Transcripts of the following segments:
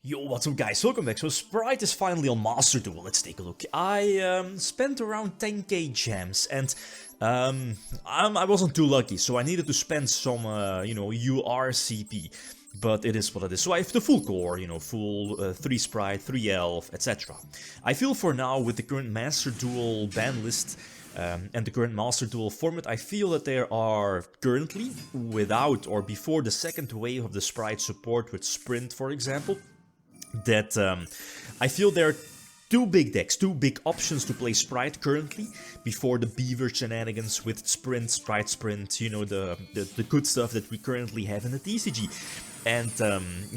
Yo, what's up guys, welcome back. So Sprite is finally on Master Duel, let's take a look. I spent around 10k gems and I wasn't too lucky, so I needed to spend some, URCP. But it is what it is. So I have the full core, full 3 Sprite, 3 Elf, etc. I feel for now with the current Master Duel ban list and the current Master Duel format, I feel that there are currently, without or before the second wave of the Sprite support with Sprint for example, that I feel there are two big decks, two big options to play Sprite currently, before the Beaver shenanigans with Sprint, Sprite Sprint, you know, the good stuff that we currently have in the TCG. And,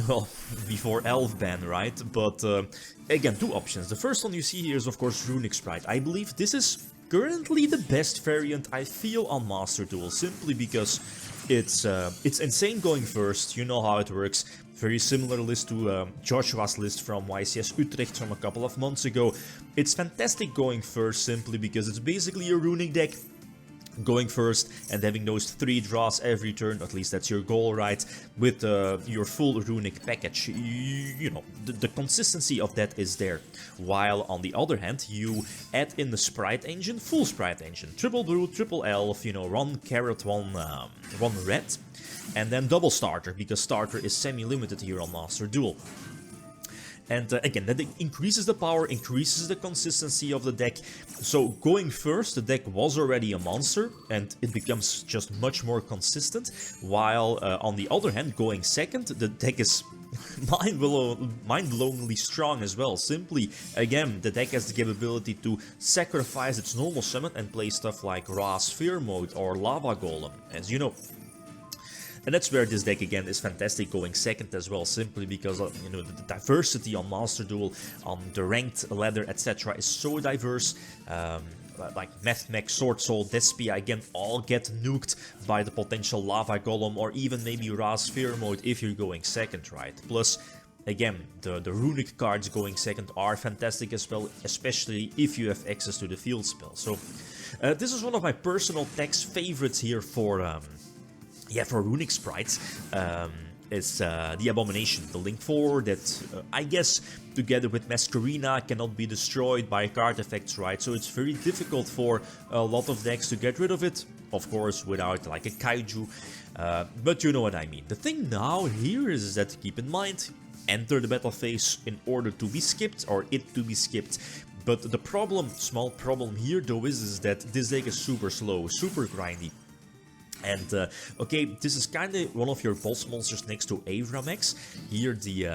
well, before Elf ban, right? But, again, two options. The first one you see here is, of course, Runick Spright. I believe this is currently the best variant I feel on Master Duel, simply because it's insane going first, you know how it works. Very similar list to Joshua's list from YCS Utrecht from a couple of months ago. It's fantastic going first simply because it's basically a Runick deck going first and having those 3 draws every turn, at least that's your goal, right? With your full Runick package, you know, the consistency of that is there. While on the other hand, you add in the Sprite engine, full Sprite engine, triple blue, triple elf, you know, 1 carrot, 1 red, and then double starter, because starter is semi-limited here on Master Duel. And again, that increases the power, increases the consistency of the deck. So going first, the deck was already a monster, and it becomes just much more consistent. While on the other hand, going second, the deck is mind-blowingly strong as well. Simply, again, the deck has the capability to sacrifice its normal summon and play stuff like Ra Sphere Mode or Lava Golem, as you know. And that's where this deck again is fantastic going second as well, simply because you know, the diversity on Master Duel, on the ranked ladder, etc. is so diverse. Like Meth Mech, Sword Soul, Despia again all get nuked by the potential Lava Golem or even maybe Ra Sphere Mode if you're going second, right? Plus, again, the Runick cards going second are fantastic as well, especially if you have access to the field spell. So this is one of my personal text favorites here for Runick Sprites, is the Abomination, the Link 4 that I guess together with Masquerina cannot be destroyed by card effects, right? So it's very difficult for a lot of decks to get rid of it, of course without like a Kaiju, but you know what I mean. The thing now here is that keep in mind, enter the battle phase in order to be skipped or it to be skipped. But the problem, small problem here though is that this deck is super slow, super grindy. And, okay, this is kind of one of your boss monsters next to Avramex. Here, the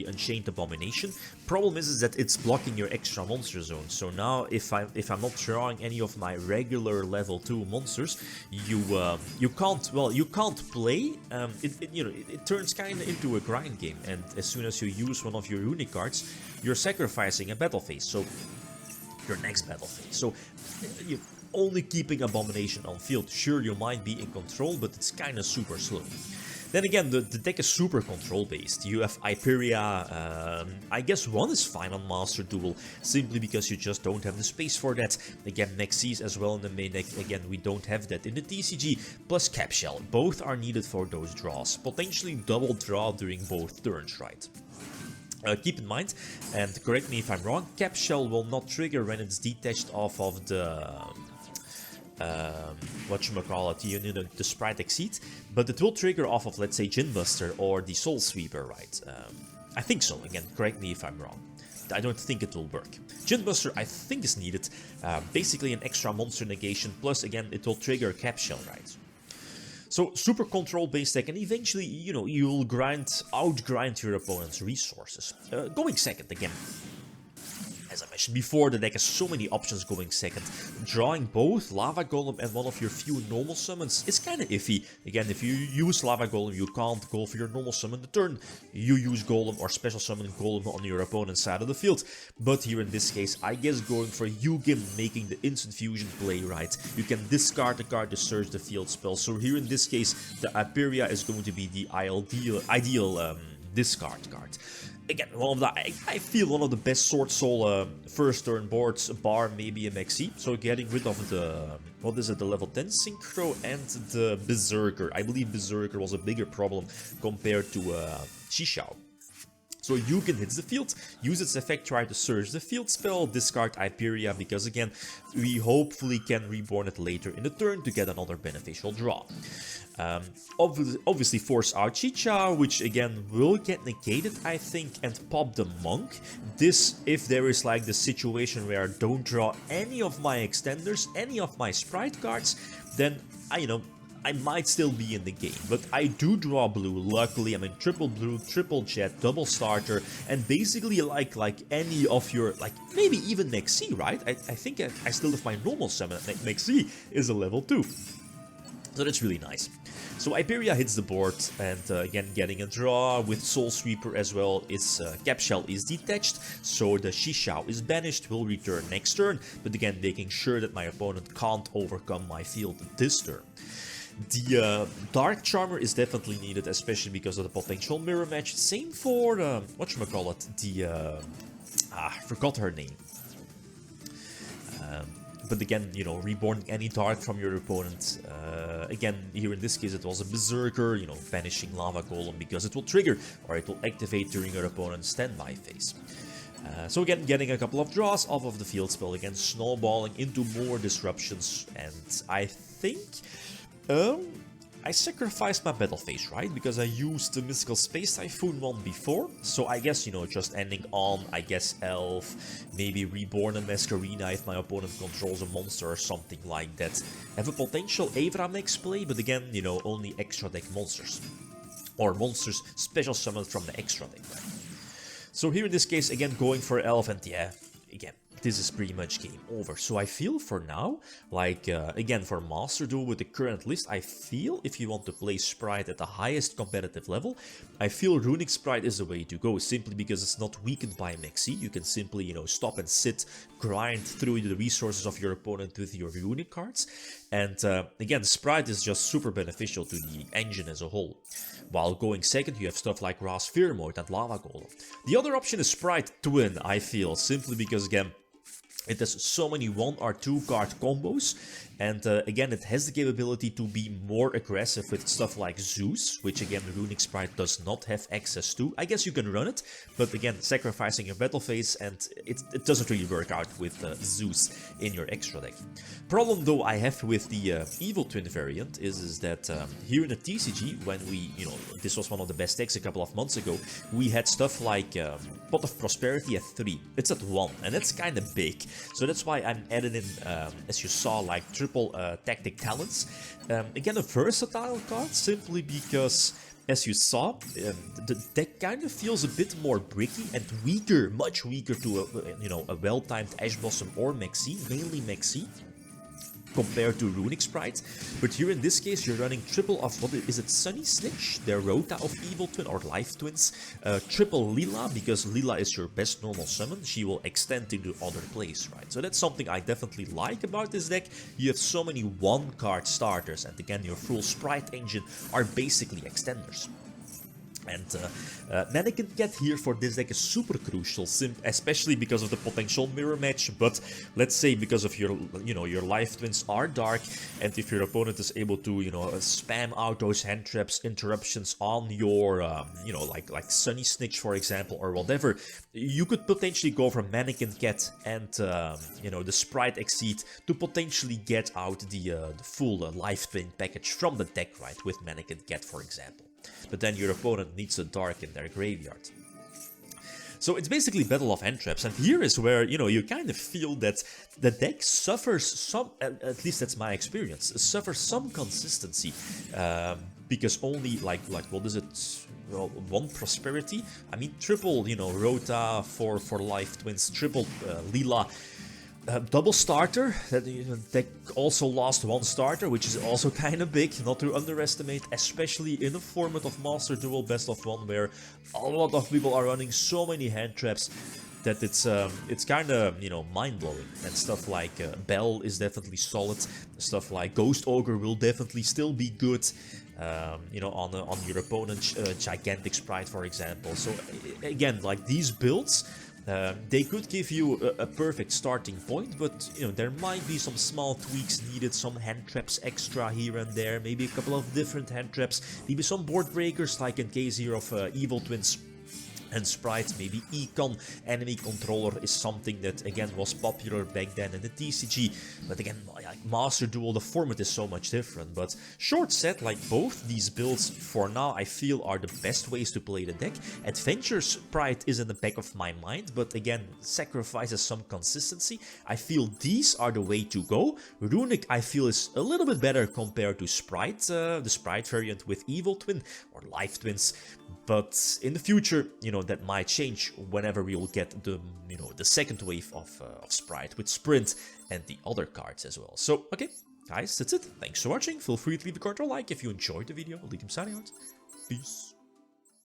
Unchained Abomination. Problem is that it's blocking your extra monster zone. So now, if I'm not drawing any of my regular level 2 monsters, you can't play. It turns kind of into a grind game. And as soon as you use one of your Runick cards, you're sacrificing a battle phase. So your next battle phase. So you only keeping Abomination on field. Sure, you might be in control, but it's kind of super slow. Then again, the deck is super control based. You have Hyperia, I guess 1 is fine on Master Duel, simply because you just don't have the space for that. Again, Nexus as well in the main deck, again we don't have that in the TCG, plus Capshell. Both are needed for those draws. Potentially double draw during both turns, right? Keep in mind, and correct me if I'm wrong, Capshell will not trigger when it's detached off of the the Sprite Exceed, but it will trigger off of, let's say, Ginbuster or the Soul Sweeper, right? I think so. Again, correct me if I'm wrong. I don't think it will work. Ginbuster, I think, is needed. Basically an extra monster negation, plus again it will trigger Capshell, right? So super control based deck, and eventually, you know, you'll outgrind your opponent's resources. Going second again. As I mentioned before, the deck has so many options going second. Drawing both Lava Golem and one of your few normal summons is kind of iffy. Again, if you use Lava Golem, you can't go for your normal summon the turn. You use Golem or special summon Golem on your opponent's side of the field. But here in this case, I guess going for Yugioh, making the instant fusion play, right? You can discard the card to search the field spell. So here in this case, the Hyperia is going to be the ideal discard card. Again, I feel one of the best Sword Soul first turn boards, bar maybe a Mexi. So getting rid of the, the level 10 Synchro and the Berserker. I believe Berserker was a bigger problem compared to Xishao. So Yugioh hits the field, use its effect, try to surge the field spell, discard Iberia, because again, we hopefully can reborn it later in the turn to get another beneficial draw. Obviously force out Chicha, which again will get negated, I think, and pop the Monk. This, if there is like the situation where I don't draw any of my extenders, any of my Sprite cards, then I might still be in the game, but I do draw blue. Luckily, I'm in triple blue, triple jet, double starter, and basically like any of your, like maybe even Mexi, right? I think I still have my normal summon. Mexi is a level 2. So that's really nice. So Iberia hits the board, and again getting a draw with Soul Sweeper as well. Its Cap Shell is detached, so the Shishao is banished, will return next turn, but again making sure that my opponent can't overcome my field this turn. The Dark Charmer is definitely needed, especially because of the potential mirror match. Same for, whatchamacallit, forgot her name. But again, reborning any Dark from your opponent. Again, here in this case it was a Berserker, banishing Lava Golem because it will trigger, or it will activate during your opponent's standby phase. So again, getting a couple of draws off of the field spell, again snowballing into more disruptions, and I think... I sacrificed my battle phase, right? Because I used the Mystical Space Typhoon one before. So I guess, just ending on, I guess, Elf, maybe Reborn a Masquerena if my opponent controls a monster or something like that. Have a potential Avramex play, but again, only extra deck monsters. Or monsters special summoned from the extra deck, right? So here in this case, again, going for Elf, and yeah, again, this is pretty much game over. So I feel for now, like, again, for Master Duel with the current list, I feel if you want to play Spright at the highest competitive level, I feel Runick Spright is the way to go, simply because it's not weakened by Mexi. You can simply, stop and sit, grind through the resources of your opponent with your Runick cards. And again, Spright is just super beneficial to the engine as a whole. While going second, you have stuff like Ras Fear Mode and Lava Golem. The other option is Spright Twin, I feel, simply because, again, it has so many 1 or 2 card combos, and again it has the capability to be more aggressive with stuff like Zeus, which again Runick Spright does not have access to. I guess you can run it, but again sacrificing your battle phase, and it doesn't really work out with Zeus in your extra deck. Problem though I have with the Evil Twin variant is that here in the TCG, when we, this was one of the best decks a couple of months ago, we had stuff like Pot of Prosperity at 3, it's at 1, and that's kind of big. So that's why I'm adding in, as you saw, like triple tactic talents. Again, a versatile card, simply because, as you saw, the deck kind of feels a bit more bricky and weaker, much weaker to a well-timed Ash Blossom or Mexi, mainly Mexi, compared to Runick Spright. But here in this case you're running triple of, what is it, Sunny Snitch, the Rota of Evil Twin or Life Twins, triple Lila, because Lila is your best normal summon, she will extend into other plays, right? So that's something I definitely like about this deck. You have so many 1-card starters, and again your full Spright engine are basically extenders. And Mannequin Cat here for this deck is super crucial, especially because of the potential mirror match, but let's say because of your, your Life Twins are dark, and if your opponent is able to, spam out those hand traps, interruptions on your, like Sunny Snitch, for example, or whatever, you could potentially go for Mannequin Cat and, the Spright Exceed to potentially get out the full Life Twin package from the deck, right, with Mannequin Cat, for example. But then your opponent needs a dark in their graveyard. So it's basically Battle of Hand Traps, and here is where, you kind of feel that the deck suffers some, at least that's my experience, suffers some consistency, because only, like what is it, well, 1 Prosperity, I mean, triple, Rota for Life Twins, triple Lila, double starter, that deck also lost 1 starter, which is also kind of big, not to underestimate, especially in the format of Master Duel Best of 1, where a lot of people are running so many hand traps that it's kind of, mind-blowing. And stuff like Bell is definitely solid, stuff like Ghost Ogre will definitely still be good, on your opponent's Gigantic Spright, for example. So again, like these builds, they could give you a perfect starting point, but there might be some small tweaks needed, some hand traps extra here and there, maybe a couple of different hand traps, maybe some board breakers, like in case here of Evil Twins. and Spright, maybe Econ. Enemy Controller is something that, again, was popular back then in the TCG. But again, like Master Duel, the format is so much different. But short set, like both these builds, for now, I feel are the best ways to play the deck. Adventure Spright is in the back of my mind, but again, sacrifices some consistency. I feel these are the way to go. Runick, I feel, is a little bit better compared to Spright, the Spright variant with Evil Twin, or Life Twins. But in the future, you know, that might change whenever we will get the, you know, the second wave of Spright with Sprint and the other cards as well. So, okay, guys, that's it. Thanks for watching. Feel free to leave a card or like if you enjoyed the video. Leave them signing out. Peace.